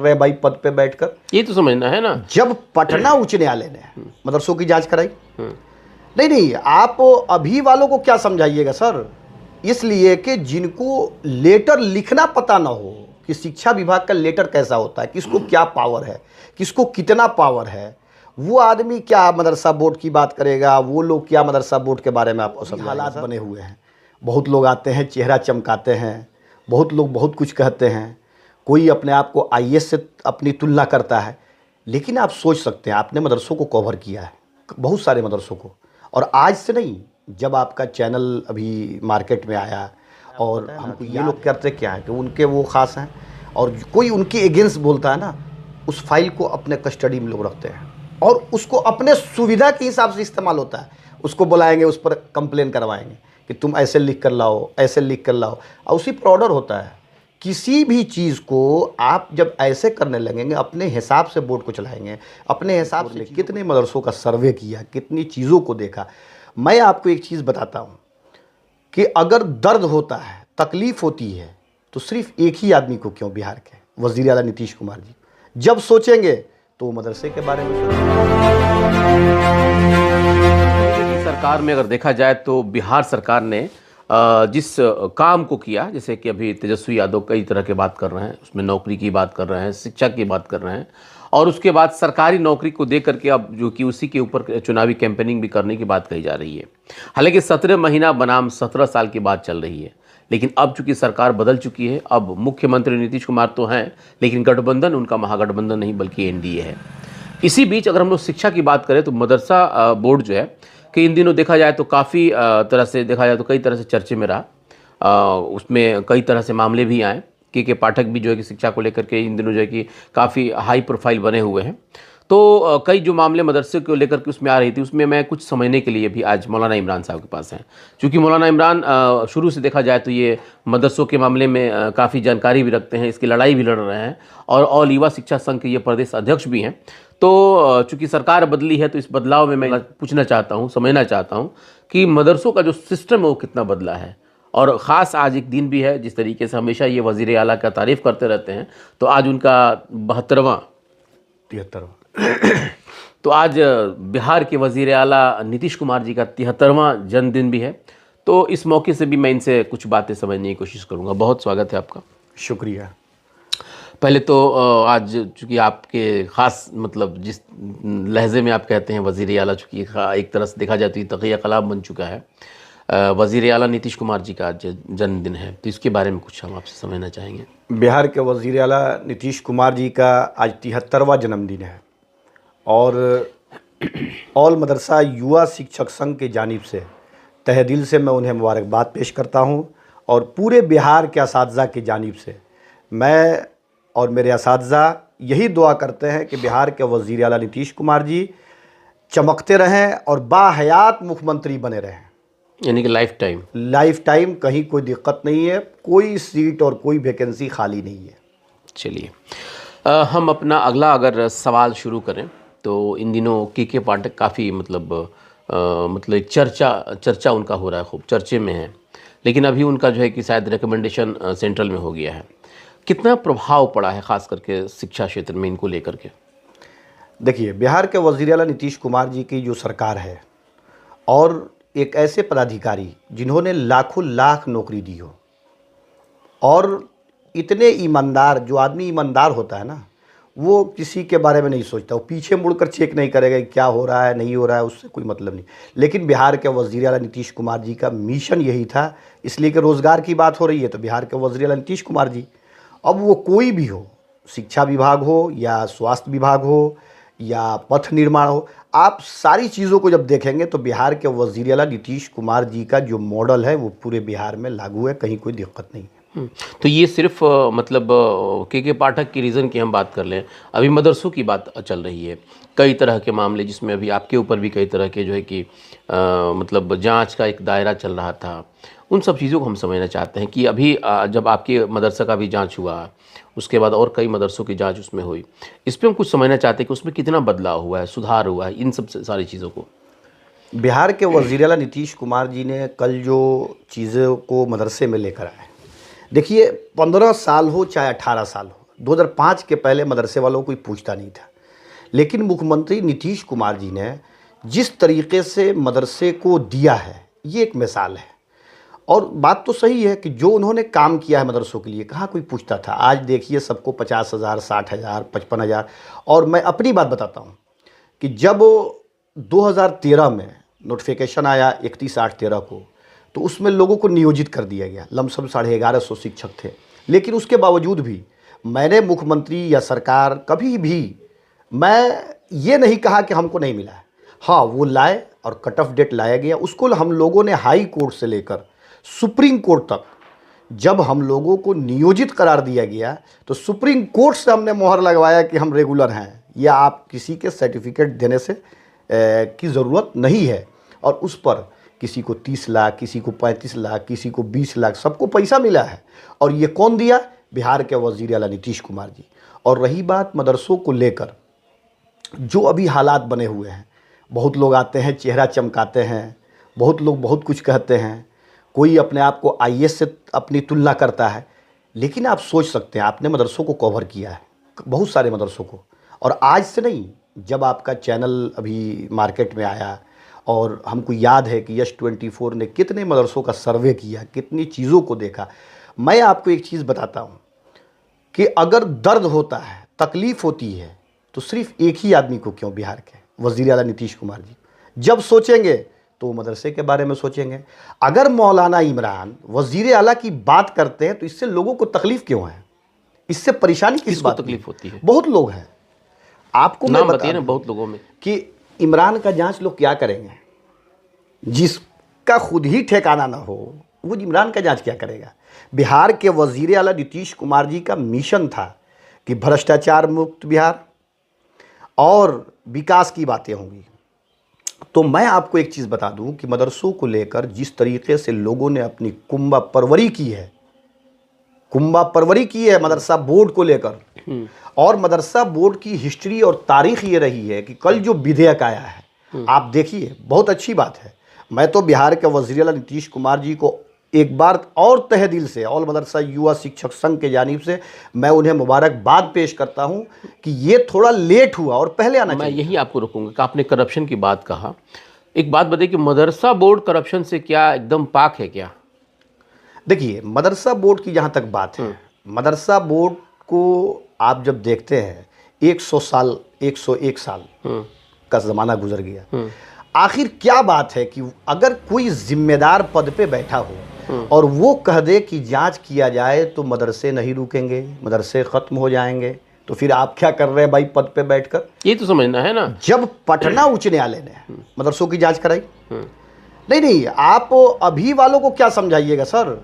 रहे हैं भाई पद पे बैठकर? ये तो समझना है ना। जब पटना उच्च न्यायालय ने मदरसों की जांच कराई, नहीं, आप अभी वालों को क्या समझाइएगा सर? इसलिए कि जिनको लेटर लिखना पता ना हो कि शिक्षा विभाग का लेटर कैसा होता है, किसको क्या पावर है, किसको कितना पावर है, वो आदमी क्या मदरसा बोर्ड की बात करेगा, वो लोग क्या मदरसा बोर्ड के बारे में आपको सब हालात बने हुए हैं। बहुत लोग आते हैं, चेहरा चमकाते हैं, बहुत लोग बहुत कुछ कहते हैं, कोई अपने आप को आईएएस से अपनी तुलना करता है। लेकिन आप सोच सकते हैं, आपने मदरसों को कवर किया है, बहुत सारे मदरसों को, और आज से नहीं, जब आपका चैनल अभी मार्केट में आया, और हमको ये लोग करते क्या है कि उनके वो ख़ास हैं, और कोई उनके एगेंस्ट बोलता है ना, उस फाइल को अपने कस्टडी में लोग रखते हैं और उसको अपने सुविधा के हिसाब से इस्तेमाल होता है। उसको बुलाएंगे, उस पर कंप्लेन करवाएंगे कि तुम ऐसे लिख कर लाओ, ऐसे लिख कर लाओ, और उसी पर ऑर्डर होता है। किसी भी चीज़ को आप जब ऐसे करने लगेंगे, अपने हिसाब से बोर्ड को चलाएंगे, अपने हिसाब से कितने मदरसों का सर्वे किया, कितनी चीज़ों को देखा। मैं आपको एक चीज़ बताता हूँ कि अगर दर्द होता है, तकलीफ़ होती है, तो सिर्फ एक ही आदमी को क्यों, बिहार के वज़ीर आला नीतीश कुमार जी जब सोचेंगे तो वो मदरसे के बारे में सोचेंगे। सरकार में अगर देखा जाए तो बिहार सरकार ने जिस काम को किया, जैसे कि अभी तेजस्वी यादव कई तरह के बात कर रहे हैं, उसमें नौकरी की बात कर रहे हैं, शिक्षा की बात कर रहे हैं, और उसके बाद सरकारी नौकरी को दे करके अब जो कि उसी के ऊपर चुनावी कैंपेनिंग भी करने की बात कही जा रही है। हालांकि 17 महीना बनाम 17 साल की बात चल रही है, लेकिन अब चूंकि सरकार बदल चुकी है, अब मुख्यमंत्री नीतीश कुमार तो हैं, लेकिन गठबंधन उनका महागठबंधन नहीं बल्कि एनडीए है। इसी बीच अगर हम लोग शिक्षा की बात करें तो मदरसा बोर्ड जो है कि इन दिनों देखा जाए तो काफ़ी तरह से देखा जाए तो कई तरह से चर्चे में रहा। उसमें कई तरह से मामले भी आए के पाठक भी जो है कि शिक्षा को लेकर के इन दिनों जो है कि काफ़ी हाई प्रोफाइल बने हुए हैं। तो कई जो मामले मदरसे को लेकर के उसमें आ रही थी, उसमें मैं कुछ समझने के लिए भी आज मौलाना इमरान साहब के पास हैं। क्योंकि मौलाना इमरान शुरू से देखा जाए तो ये मदरसों के मामले में काफ़ी जानकारी भी रखते हैं, इसकी लड़ाई भी लड़ रहे हैं, और ऑल युवा शिक्षा संघ के ये प्रदेश अध्यक्ष भी हैं। तो चूँकि सरकार बदली है तो इस बदलाव में मैं पूछना चाहता हूँ, समझना चाहता हूँ कि मदरसों का जो सिस्टम है वो कितना बदला है। और ख़ास आज एक दिन भी है, जिस तरीके से हमेशा ये वज़ीर आला का तारीफ़ करते रहते हैं, तो आज उनका 73वां तो आज बिहार के वज़ीर आला नीतीश कुमार जी का 73वां जन्मदिन भी है। तो इस मौके से भी मैं इनसे कुछ बातें समझने की कोशिश करूँगा। बहुत स्वागत है आपका। शुक्रिया। पहले तो आज चूँकि आपके ख़ास मतलब जिस लहजे में आप कहते हैं वज़ीर आला, चूँकि एक तरह से देखा जाए तो ये तक़िया कलाम बन चुका है, वज़ीर आला नीतीश कुमार जी का आज जन्मदिन है, तो इसके बारे में कुछ हम आपसे समझना चाहेंगे। बिहार के वज़ीर आला नीतीश कुमार जी का आज 73वां जन्मदिन है, और ऑल मदरसा युवा शिक्षक संघ की जानिब से तहे दिल से मैं उन्हें मुबारकबाद पेश करता हूं, और पूरे बिहार के असातिज़ा की जानिब से मैं और मेरे असातिज़ा यही दुआ करते हैं कि बिहार के वज़ीर आला नीतीश कुमार जी चमकते रहें और बाहयात मुख्यमंत्री बने रहें, यानी कि लाइफ टाइम, कहीं कोई दिक्कत नहीं है, कोई सीट और कोई वैकेंसी खाली नहीं है। चलिए हम अपना अगला अगर सवाल शुरू करें तो इन दिनों के पाठक काफ़ी मतलब एक चर्चा उनका हो रहा है, खूब चर्चे में है, लेकिन अभी उनका जो है कि शायद रिकमेंडेशन सेंट्रल में हो गया है। कितना प्रभाव पड़ा है ख़ास करके शिक्षा क्षेत्र में इनको लेकर के? देखिए, बिहार के वज़ीर आला नीतीश कुमार जी की जो सरकार है, और एक ऐसे पदाधिकारी जिन्होंने लाखों लाख नौकरी दी हो, और इतने ईमानदार, जो आदमी ईमानदार होता है ना, वो किसी के बारे में नहीं सोचता, वो पीछे मुड़कर चेक नहीं करेगा क्या हो रहा है नहीं हो रहा है, उससे कोई मतलब नहीं। लेकिन बिहार के वज़ीर आला नीतीश कुमार जी का मिशन यही था, इसलिए कि रोज़गार की बात हो रही है तो बिहार के वज़ीर आला नीतीश कुमार जी, अब वो कोई भी हो, शिक्षा विभाग हो या स्वास्थ्य विभाग हो या पथ निर्माण हो, आप सारी चीज़ों को जब देखेंगे तो बिहार के वज़ीर आला नीतीश कुमार जी का जो मॉडल है वो पूरे बिहार में लागू है, कहीं कोई दिक्कत नहीं है। तो ये सिर्फ मतलब के पाठक की रीज़न की हम बात कर लें, अभी मदरसों की बात चल रही है, कई तरह के मामले जिसमें अभी आपके ऊपर भी कई तरह के जो है कि मतलब जांच का एक दायरा चल रहा था, उन सब चीज़ों को हम समझना चाहते हैं कि अभी जब आपके मदरसा का भी जांच हुआ, उसके बाद और कई मदरसों की जांच उसमें हुई, इस पर हम कुछ समझना चाहते हैं कि उसमें कितना बदलाव हुआ है, सुधार हुआ है, इन सब सारी चीज़ों को। बिहार के वज़ीर आला नीतीश कुमार जी ने कल जो चीज़ों को मदरसे में लेकर आए, देखिए 15 साल हो चाहे 18 साल हो, 2005 के पहले मदरसे वालों को कोई पूछता नहीं था, लेकिन मुख्यमंत्री नीतीश कुमार जी ने जिस तरीके से मदरसे को दिया है, ये एक मिसाल है। और बात तो सही है कि जो उन्होंने काम किया है मदरसों के लिए, कहाँ कोई पूछता था। आज देखिए सबको 50,000, 60,000, 55,000। और मैं अपनी बात बताता हूँ कि जब 2013 में नोटिफिकेशन आया 31/8/13 को, तो उसमें लोगों को नियोजित कर दिया गया। लमसम 1150 शिक्षक थे। लेकिन उसके बावजूद भी मैंने मुख्यमंत्री या सरकार कभी भी मैं ये नहीं कहा कि हमको नहीं मिला है। हाँ, वो लाए और कट ऑफ डेट लाया गया। उसको हम लोगों ने हाई कोर्ट से लेकर सुप्रीम कोर्ट तक, जब हम लोगों को नियोजित करार दिया गया तो सुप्रीम कोर्ट से हमने मोहर लगवाया कि हम रेगुलर हैं, या आप किसी के सर्टिफिकेट देने से की ज़रूरत नहीं है। और उस पर किसी को 30 लाख, किसी को 35 लाख, किसी को 20 लाख, सबको पैसा मिला है। और ये कौन दिया? बिहार के वज़ीर आला नीतीश कुमार जी। और रही बात मदरसों को लेकर, जो अभी हालात बने हुए हैं, बहुत लोग आते हैं चेहरा चमकाते हैं, बहुत लोग बहुत कुछ कहते हैं, कोई अपने आप को IAS से अपनी तुलना करता है। लेकिन आप सोच सकते हैं, आपने मदरसों को कवर किया है, बहुत सारे मदरसों को, और आज से नहीं, जब आपका चैनल अभी मार्केट में आया, और हमको याद है कि यस24 ने कितने मदरसों का सर्वे किया, कितनी चीज़ों को देखा। मैं आपको एक चीज़ बताता हूँ कि अगर दर्द होता है, तकलीफ़ होती है, तो सिर्फ एक ही आदमी को क्यों, बिहार के वज़ीर आला नीतीश कुमार जी जब सोचेंगे तो मदरसे के बारे में सोचेंगे। अगर मौलाना इमरान वज़ीर आला की बात करते हैं तो इससे लोगों को तकलीफ़ क्यों है, इससे परेशानी किस बात तकलीफ होती है? बहुत लोग हैं, आपको मैं बताइए ना, बहुत लोगों में कि इमरान का जांच लोग क्या करेंगे? जिसका खुद ही ठिकाना ना हो वो इमरान का जांच क्या करेगा? बिहार के वज़ीर आला नीतीश कुमार जी का मिशन था कि भ्रष्टाचार मुक्त बिहार और विकास की बातें होंगी। तो मैं आपको एक चीज़ बता दूं कि मदरसों को लेकर जिस तरीके से लोगों ने अपनी कुंबा परवरी की है मदरसा बोर्ड को लेकर, और मदरसा बोर्ड की हिस्ट्री और तारीख ये रही है कि कल जो विधेयक आया है, आप देखिए, बहुत अच्छी बात है। मैं तो बिहार के वज़ीर आला नीतीश कुमार जी को एक बार और तहे दिल से ऑल मदरसा युवा शिक्षक संघ के जानिब से मैं उन्हें मुबारकबाद पेश करता हूं कि ये थोड़ा लेट हुआ और पहले आना चाहिए। मैं यही आपको रोकूंगा कि आपने करप्शन की बात कहा। एक बात बताइए कि मदरसा बोर्ड करप्शन से क्या एकदम पाक है क्या? देखिए, मदरसा बोर्ड की जहाँ तक बात है, मदरसा बोर्ड को आप जब देखते हैं 101 साल का ज़माना गुजर गया। आखिर क्या बात है कि अगर कोई जिम्मेदार पद पे बैठा हो और वो कह दे कि जांच किया जाए तो मदरसे नहीं रुकेंगे, मदरसे ख़त्म हो जाएंगे, तो फिर आप क्या कर रहे हैं भाई पद पे बैठकर? ये तो समझना है ना। जब पटना उच्च न्यायालय ने मदरसों की जांच कराई, नहीं, आप अभी वालों को क्या समझाइएगा सर?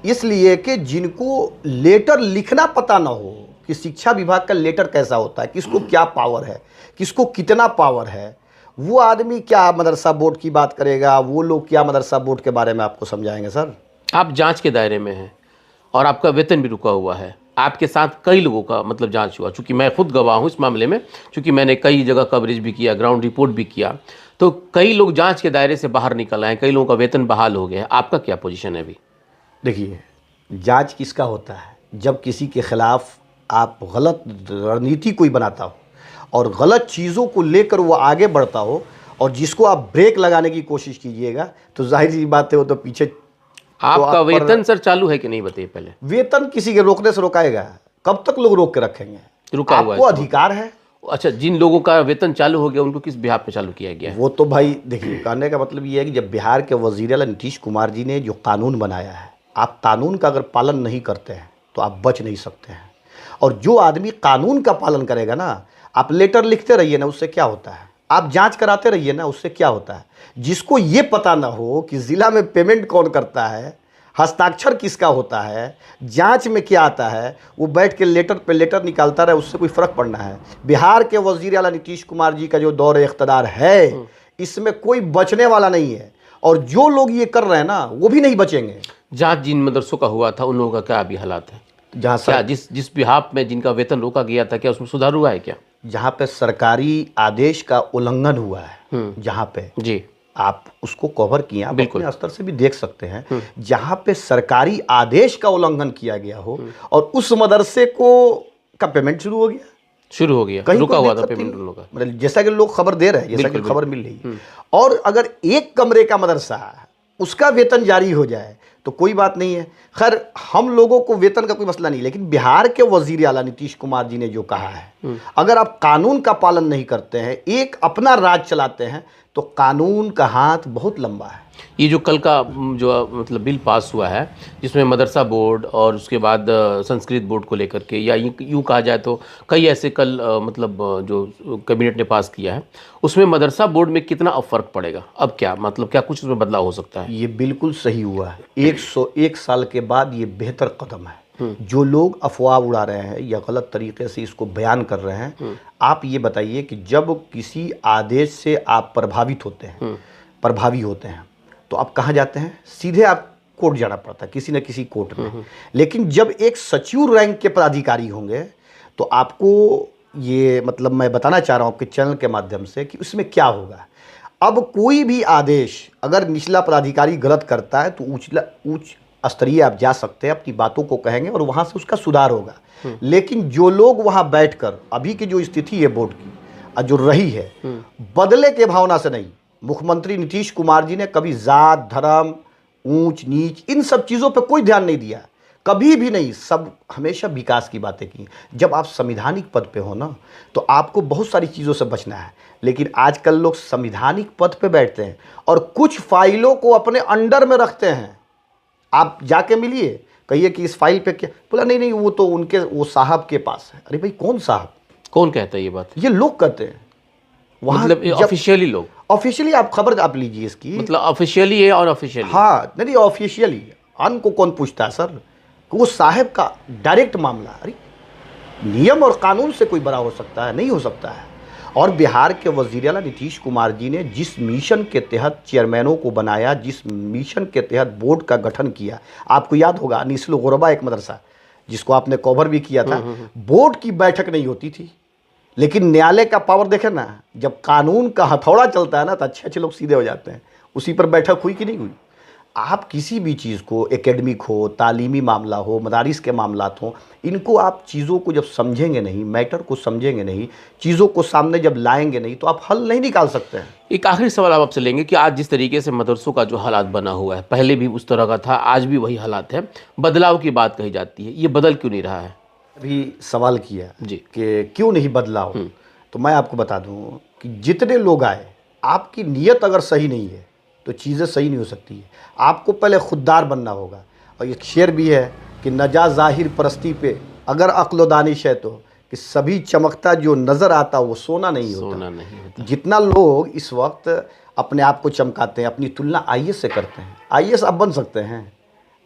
इसलिए कि जिनको लेटर लिखना पता ना हो कि शिक्षा विभाग का लेटर कैसा होता है, किसको क्या पावर है, किसको कितना पावर है, वो आदमी क्या मदरसा बोर्ड की बात करेगा? वो लोग क्या मदरसा बोर्ड के बारे में आपको समझाएंगे सर? आप जांच के दायरे में हैं और आपका वेतन भी रुका हुआ है। आपके साथ कई लोगों का मतलब जांच हुआ, चूँकि मैं खुद गवाह हूँ इस मामले में, चूँकि मैंने कई जगह कवरेज भी किया, ग्राउंड रिपोर्ट भी किया, तो कई लोग जांच के दायरे से बाहर निकल आए, कई लोगों का वेतन बहाल हो गया है। आपका क्या पोजीशन है अभी? देखिए, जांच किसका होता है? जब किसी के खिलाफ आप गलत रणनीति कोई बनाता हो और गलत चीज़ों को लेकर वो आगे बढ़ता हो, और जिसको आप ब्रेक लगाने की कोशिश कीजिएगा तो जाहिर सी बात है वो तो पीछे। आपका वेतन सर चालू है कि नहीं बताइए पहले? वेतन किसी के रोकने से रोकाएगा? कब तक लोग रोक के रखेंगे? रुका हुआ है आपको अधिकार है। अच्छा, जिन लोगों का वेतन चालू हो गया उनको किस बिहार पे चालू किया गया है? वो तो भाई देखिए, कहने का मतलब ये है कि जब बिहार के वज़ीर आला नीतीश कुमार जी ने जो कानून बनाया है, आप कानून का अगर पालन नहीं करते हैं तो आप बच नहीं सकते हैं। और जो आदमी कानून का पालन करेगा ना, आप लेटर लिखते रहिए ना, उससे क्या होता है? आप जांच कराते रहिए ना, उससे क्या होता है? जिसको ये पता ना हो कि ज़िला में पेमेंट कौन करता है, हस्ताक्षर किसका होता है, जांच में क्या आता है, वो बैठ के लेटर पे लेटर निकालता रहे, उससे कोई फ़र्क पड़ना है? बिहार के वज़ीर आला नीतीश कुमार जी का जो दौर इख्तदार है, इसमें कोई बचने वाला नहीं है, और जो लोग ये कर रहे हैं ना वो भी नहीं बचेंगे। जांच जिन मदरसों का हुआ था उन लोगों का क्या अभी हालात है? जहाँ क्या जिस बिहार में जिनका वेतन रोका गया था, क्या उसमें सुधार हुआ है क्या? जहाँ पे सरकारी आदेश का उल्लंघन हुआ है, जहाँ पे जी आप उसको कवर किए, आप बिल्कुल अपने स्तर से भी देख सकते हैं, जहाँ पे सरकारी आदेश का उल्लंघन किया गया हो और उस मदरसे को का पेमेंट शुरू हो गया, शुरू हो गया, कहीं रुका कोई हुआ था दिक्कत पेमेंट नहीं। उन लोगों का। मतलब जैसा कि लोग खबर दे रहे हैं, जैसा कि बिल्कुल, खबर मिल रही है। और अगर एक कमरे का मदरसा उसका वेतन जारी हो जाए तो कोई बात नहीं है। खैर हम लोगों को वेतन का कोई मसला नहीं, लेकिन बिहार के वजीर आला नीतीश कुमार जी ने जो कहा है, अगर आप कानून का पालन नहीं करते हैं, एक अपना राज चलाते हैं, तो कानून का हाथ बहुत लंबा है। ये जो कल का जो मतलब बिल पास हुआ है, जिसमें मदरसा बोर्ड और उसके बाद संस्कृत बोर्ड को लेकर के, या यूँ कहा जाए तो कई ऐसे कल मतलब जो कैबिनेट ने पास किया है, उसमें मदरसा बोर्ड में कितना अब फर्क पड़ेगा? अब क्या मतलब क्या कुछ उसमें बदलाव हो सकता है? ये बिल्कुल सही हुआ है। 101 साल के बाद ये बेहतर कदम है। जो लोग अफवाह उड़ा रहे हैं या गलत तरीके से इसको बयान कर रहे हैं, आप ये बताइए कि जब किसी आदेश से आप प्रभावित होते हैं, प्रभावी होते हैं, तो आप कहाँ जाते हैं? सीधे आप कोर्ट जाना पड़ता है, किसी न किसी कोर्ट में। लेकिन जब एक सचिव रैंक के पदाधिकारी होंगे तो आपको ये मतलब मैं बताना चाह रहा हूँ आपके चैनल के माध्यम से कि उसमें क्या होगा। अब कोई भी आदेश अगर निचला पदाधिकारी गलत करता है तो उच्च स्तरीय आप जा सकते हैं, अपनी बातों को कहेंगे और वहाँ से उसका सुधार होगा। लेकिन जो लोग वहाँ बैठकर, अभी की जो स्थिति है बोर्ड की और जो रही है, बदले के भावना से नहीं, मुख्यमंत्री नीतीश कुमार जी ने कभी जात, धर्म, ऊंच नीच इन सब चीज़ों पर कोई ध्यान नहीं दिया, कभी भी नहीं। सब हमेशा विकास की बातें की। जब आप संवैधानिक पद पे हो ना, तो आपको बहुत सारी चीज़ों से बचना है। लेकिन आजकल लोग संवैधानिक पद पे बैठते हैं और कुछ फाइलों को अपने अंडर में रखते हैं। आप जाके मिलिए, कहिए कि इस फाइल पे क्या, बोला नहीं नहीं वो तो उनके वो साहब के पास है। अरे भाई कौन साहब? कौन कहता है ये बात? ये लोग कहते हैं वहाँ, मतलब ऑफिशियली लोग, ऑफिशियली आप खबर आप लीजिए इसकी। मतलब ऑफिशियली है और ऑफिशियली? हाँ नहीं ऑफिशियली। अन को कौन पूछता है सर? वो साहब का डायरेक्ट मामला। अरे नियम और कानून से कोई बड़ा हो सकता है? नहीं हो सकता है। और बिहार के वजीर आला नीतीश कुमार जी ने जिस मिशन के तहत चेयरमैनों को बनाया, जिस मिशन के तहत बोर्ड का गठन किया, आपको याद होगा निस्ल गुरबा एक मदरसा जिसको आपने कवर भी किया था, बोर्ड की बैठक नहीं होती थी। लेकिन न्यायालय का पावर देखे ना, जब कानून का हथौड़ा चलता है ना तो अच्छे अच्छे लोग सीधे हो जाते हैं। उसी पर बैठक हुई कि नहीं हुई? आप किसी भी चीज़ को, एकेडमिक हो, तालीमी मामला हो, मदारिस के मामलात हो, इनको आप चीज़ों को जब समझेंगे नहीं, मैटर को समझेंगे नहीं, चीज़ों को सामने जब लाएंगे नहीं, तो आप हल नहीं निकाल सकते हैं। एक आखिरी सवाल आप आपसे लेंगे कि आज जिस तरीके से मदरसों का जो हालात बना हुआ है, पहले भी उस तरह का था, आज भी वही हालात है, बदलाव की बात कही जाती है, ये बदल क्यों नहीं रहा है? अभी सवाल किया जी कि क्यों नहीं बदलाव, तो मैं आपको बता दूं कि जितने लोग आए, आपकी नीयत अगर सही नहीं है तो चीज़ें सही नहीं हो सकती है। आपको पहले खुददार बनना होगा। और एक शेर भी है कि नजा ज़ाहिर परस्ती पे अगर अक्ल दानिश है, तो कि सभी चमकता जो नज़र आता वो सोना नहीं होता। सोना नहीं होता। जितना लोग इस वक्त अपने आप को चमकाते हैं, अपनी तुलना आईएएस से करते हैं, आईएएस आप बन सकते हैं।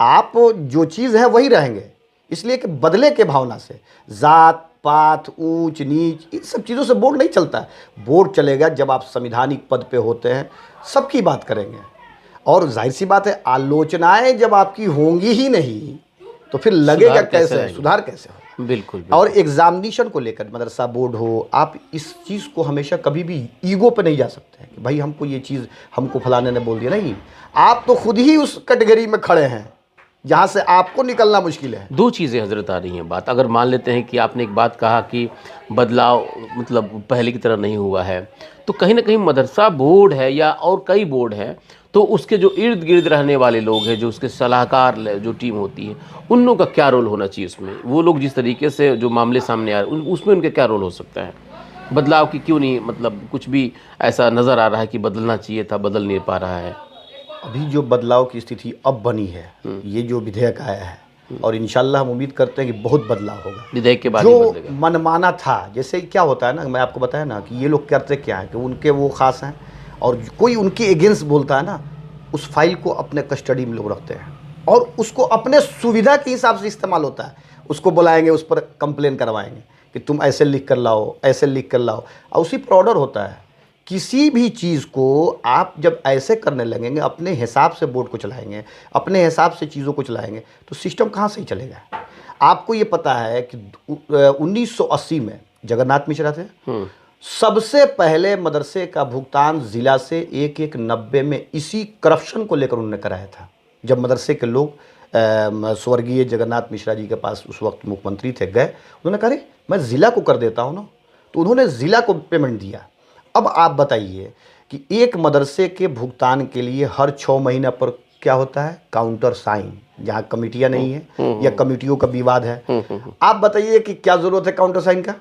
आप जो चीज़ है वही रहेंगे, इसलिए कि बदले के भावना से जात पात, ऊंच नीच, इन सब चीज़ों से बोर्ड नहीं चलता है। बोर्ड चलेगा जब आप संवैधानिक पद पे होते हैं, सबकी बात करेंगे। और जाहिर सी बात है, आलोचनाएं जब आपकी होंगी ही नहीं तो फिर लगेगा कैसे, सुधार कैसे हो? बिल्कुल। और एग्जामिनेशन को लेकर मदरसा बोर्ड हो, आप इस चीज़ को हमेशा कभी भी ईगो पे नहीं जा सकते हैं कि भाई हमको ये चीज़, हमको फलाने ने बोल दिया। नहीं, आप तो खुद ही उस कैटेगरी में खड़े हैं जहाँ से आपको निकलना मुश्किल है। दो चीज़ें हजरत आ रही हैं बात। अगर मान लेते हैं कि आपने एक बात कहा कि बदलाव मतलब पहले की तरह नहीं हुआ है, तो कहीं ना कहीं मदरसा बोर्ड है या और कई बोर्ड हैं, तो उसके जो इर्द गिर्द रहने वाले लोग हैं, जो उसके सलाहकार जो टीम होती है, उन लोगों का क्या रोल होना चाहिए उसमें? वो लोग जिस तरीके से जो मामले सामने आ रहे हैं उसमें उनका क्या रोल हो सकता है? बदलाव की क्यों नहीं, मतलब कुछ भी ऐसा नज़र आ रहा है कि बदलना चाहिए था, बदल नहीं पा रहा है? अभी जो बदलाव की स्थिति अब बनी है, ये जो विधेयक आया है, और इंशाल्लाह हम उम्मीद करते हैं कि बहुत बदलाव होगा। विधेयक के बाद ही जो बदलेगा। मनमाना था, जैसे क्या होता है ना, मैं आपको बताया ना कि ये लोग करते क्या है कि उनके वो खास हैं और कोई उनके अगेंस्ट बोलता है ना, उस फाइल को अपने कस्टडी में लोग रखते हैं और उसको अपने सुविधा के हिसाब से इस्तेमाल होता है। उसको बुलाएंगे, उस पर कंप्लेन करवाएंगे कि तुम ऐसे लिख कर लाओ, ऐसे लिख कर लाओ, और उसी पर ऑर्डर होता है। किसी भी चीज़ को आप जब ऐसे करने लगेंगे, अपने हिसाब से बोर्ड को चलाएंगे, अपने हिसाब से चीज़ों को चलाएंगे, तो सिस्टम कहाँ से ही चलेगा? आपको ये पता है कि 1980 में जगन्नाथ मिश्रा थे, सबसे पहले मदरसे का भुगतान ज़िला से 1-1 90 में इसी करप्शन को लेकर उन्होंने कराया था। जब मदरसे के लोग स्वर्गीय जगन्नाथ मिश्रा जी के पास उस वक्त मुख्यमंत्री थे, गए, उन्होंने कहा अरे मैं ज़िला को कर देता हूँ ना, तो उन्होंने ज़िला को पेमेंट दिया। अब आप बताइए कि एक मदरसे के भुगतान के लिए हर 6 महीने पर क्या होता है, काउंटर साइन, जहाँ कमेटियाँ नहीं है या कमेटियों का विवाद है। आप बताइए कि क्या ज़रूरत है काउंटर साइन का,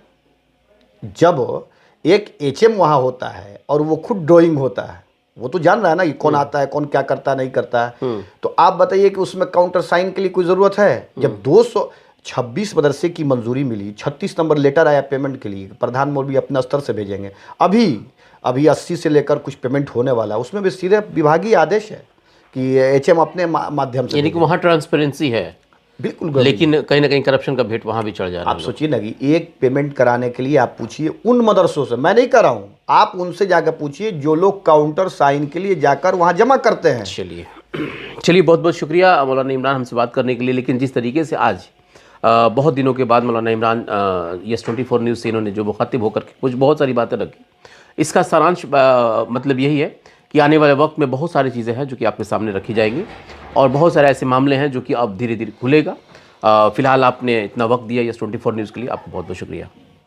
जब एक एचएम वहाँ होता है और वो खुद ड्राइंग होता है, वो तो जान रहा है ना कि कौन आता है, कौन क्या करता है, नहीं करता है। तो आप बताइए कि उसमें काउंटर साइन के लिए कोई ज़रूरत है? जब 226 मदरसे की मंजूरी मिली, 36 नंबर लेटर आया पेमेंट के लिए, प्रधान मौलवी अपने स्तर से भेजेंगे, अभी 80 से लेकर कुछ पेमेंट होने वाला है, उसमें भी सीधे विभागीय आदेश है कि एचएम अपने माध्यम से, यानी कि वहाँ ट्रांसपेरेंसी है, बिल्कुल। लेकिन कहीं ना कहीं करप्शन का भेंट वहाँ भी चढ़ जा रहा है। आप सोचिए ना कि एक पेमेंट कराने के लिए आप पूछिए उन मदरसों से, मैं नहीं कर रहा हूँ, आप उनसे जाकर पूछिए जो लोग काउंटर साइन के लिए जाकर वहाँ जमा करते हैं। चलिए बहुत बहुत शुक्रिया मौलाना इमरान हमसे बात करने के लिए। लेकिन जिस तरीके से आज बहुत दिनों के बाद मौलाना इमरान YES24 न्यूज़ से इन्होंने जो मुखातिब होकर के कुछ बहुत सारी बातें रखी, इसका सारांश मतलब यही है कि आने वाले वक्त में बहुत सारी चीज़ें हैं जो कि आपके सामने रखी जाएंगी और बहुत सारे ऐसे मामले हैं जो कि अब धीरे धीरे खुलेगा। फिलहाल आपने इतना वक्त दिया YES24 न्यूज़ के लिए, आपको बहुत बहुत शुक्रिया।